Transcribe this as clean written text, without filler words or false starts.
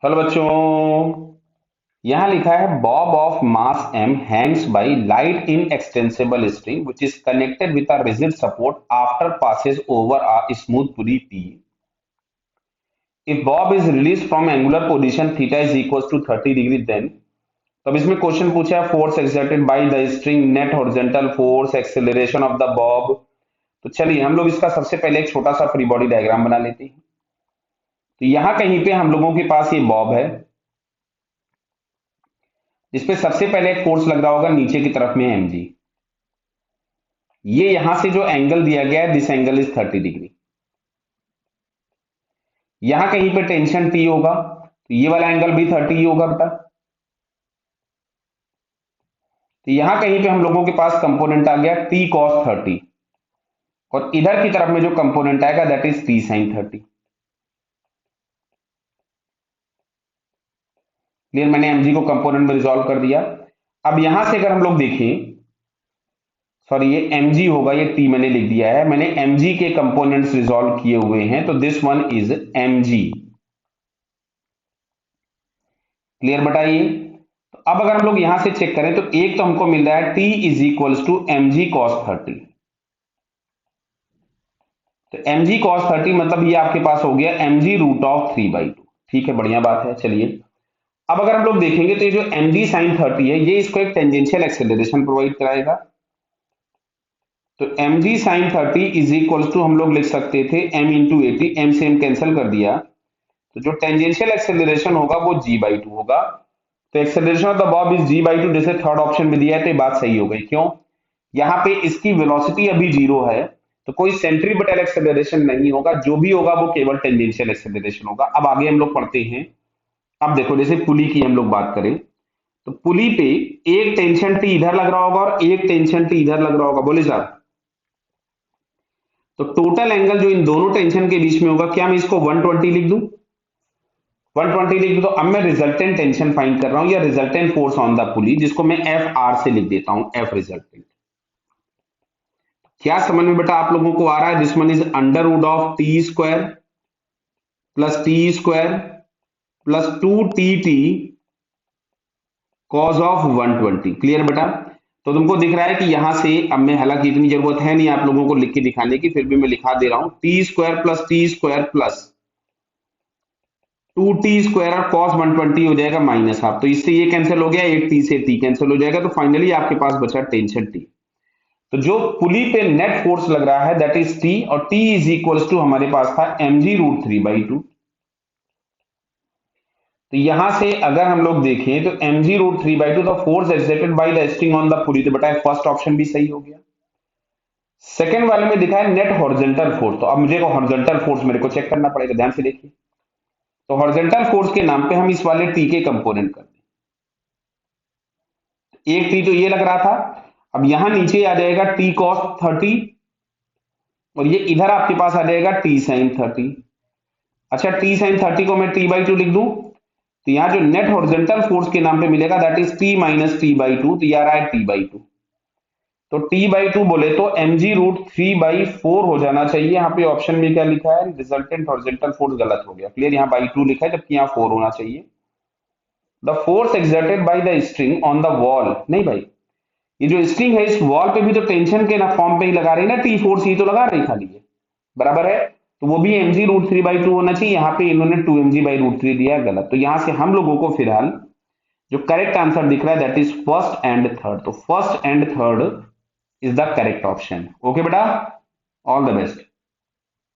Hello बच्चों। यहां लिखा है Bob of mass m Hanks by light in extensible string which is connected with a rigid support after passes over a smooth pulley p. If bob is released from angular position theta is equals to 30 degree then तो अब इसमें question पूछा है force exerted by the string net horizontal force acceleration of the Bob. तो चलिए हम लोग इसका सबसे पहले एक छोटा सा फ्री बॉडी डायग्राम बना लेते हैं। तो यहां कहीं पे हम लोगों के पास ये बॉब है जिसपे सबसे पहले एक फोर्स लग रहा होगा नीचे की तरफ में mg। ये यहां से जो एंगल दिया गया है दिस एंगल इज 30 डिग्री। यहां कहीं पे टेंशन T होगा तो ये वाला एंगल भी 30 ही होगा बेटा। तो यहां कहीं पे हम लोगों के पास कंपोनेंट आ गया T cos 30 और इधर की तरफ में जो कंपोनेंट आएगा that is T sin 30। Clear, मैंने mg को कंपोनेंट में रिजॉल्व कर दिया। अब यहां से अगर हम लोग देखें, सॉरी ये mg होगा, ये T मैंने लिख दिया है, मैंने mg के कंपोनेंट्स रिजॉल्व किए हुए हैं तो this one is mg। Clear बताइए। तो अब अगर हम लोग यहां से चेक करें तो एक तो हमको मिल रहा है T is equals to mg cos 30। तो mg cos 30 मतलब ये आपके पास हो गया mg रूट ऑफ 3/2। ठीक है, बढ़िया बात है। चलिए अब अगर हम लोग देखेंगे तो ये जो mg sin 30 है ये इसको एक टेंजेंशियल एक्सेलरेशन प्रोवाइड कराएगा। तो mg sin 30 is equals to हम लोग लिख सकते थे m इंटू 80, m से m कैंसिल कर दिया तो जो टेंजेंशियल एक्सेलरेशन होगा वो g/2 होगा। तो acceleration of the Bob is g/2, जैसे थर्ड ऑप्शन में दिया है तो ये बात सही हो गई। क्यों? यहाँ पे इसकी वेलोसिटी अभी जीरो है तो कोई सेंट्रीपिटल एक्सेलरेशन नहीं होगा, जो भी होगा वो केवल टेंजेंशियल एक्सेलरेशन होगा। अब आगे हम लोग पढ़ते हैं। अब देखो जैसे पुली की हम लोग बात करें तो पुली पे एक टेंशन टी इधर लग रहा होगा और एक टेंशन टी इधर लग रहा होगा। बोले साहब, तो टोटल एंगल जो इन दोनों टेंशन के बीच में होगा, क्या मैं इसको 120 लिख दूं? 120 लिख दूं तो अब मैं रिजल्टेंट टेंशन फाइंड कर रहा हूं या रिजल्टेंट फोर्स ऑन द पुली, जिसको मैं एफ आर से लिख देता हूं, एफ रिजल्टेंट। क्या समझ में बेटा आप लोगों को आ रहा है? This one is under root of T square plus T square plus 2tt cos of 120। Clear बेटा? तो तुमको दिख रहा है कि यहां से, अब मैं हालांकि इतनी जरूरत है नहीं आप लोगों को लिख के दिखाने की, फिर भी मैं लिखा दे रहा हूं, T square plus 2t square और कॉस 120 हो जाएगा माइनस हाफ। तो इससे ये कैंसिल हो गया, एक टी से टी कैंसिल हो जाएगा, तो फाइनली आपके पास बचा टेंशन टी। तो जो पुली पे नेट फोर्स लग रहा है दैट इज टी, और टी इज इक्वल्स टू हमारे पास था mg रूट 3/2। तो यहां से अगर हम लोग देखें तो mg root 3/2 the force exerted by the string on the pulley, तो बेटा फर्स्ट ऑप्शन भी सही हो गया। सेकंड वाले में दिखा है नेट हॉरिजॉन्टल फोर्स, तो अब मुझे हॉरिजॉन्टल फोर्स मेरे को चेक करना पड़ेगा। ध्यान से देखिए, तो हॉरिजॉन्टल फोर्स के नाम पे हम इस वाले टी के कंपोनेंट कर दें। एक टी तो ये लग रहा था, अब यहां नीचे आ जाएगा टी कॉस 30 और ये इधर आपके पास आ जाएगा टी साइन 30। अच्छा, टी साइन 30 को मैं t/2 लिख दूं तो यहां जो नेट हॉरिजॉन्टल फोर्स के नाम पे मिलेगा that is t minus t/2, तो ये आ रहा है t/2। तो t/2 बोले तो mg रूट 3/4 हो जाना चाहिए। यहाँ पे ऑप्शन में क्या लिखा है, रिजल्टेंट हॉरिजॉन्टल फोर्स गलत हो गया। क्लियर, यहाँ बाई 2 लिखा है जबकि यहाँ 4 होना चाहिए। The force exerted by the string on the wall, नहीं भाई, ये जो स्ट्रिंग है इस वॉल पे भी तो टेंशन के ना फॉर्म पे ही लगा रही है ना, टी फोर्स ही तो लगा रही खाली है, बराबर है। तो वो भी mg रूट 3/2 होना चाहिए। यहाँ पे इन्होंने 2mg बाई रूट 3 दिया है, गलत। तो यहां से हम लोगों को फिलहाल जो करेक्ट आंसर दिख रहा है that is first and third. तो first and third is the correct option. Okay बेटा, ऑल द बेस्ट।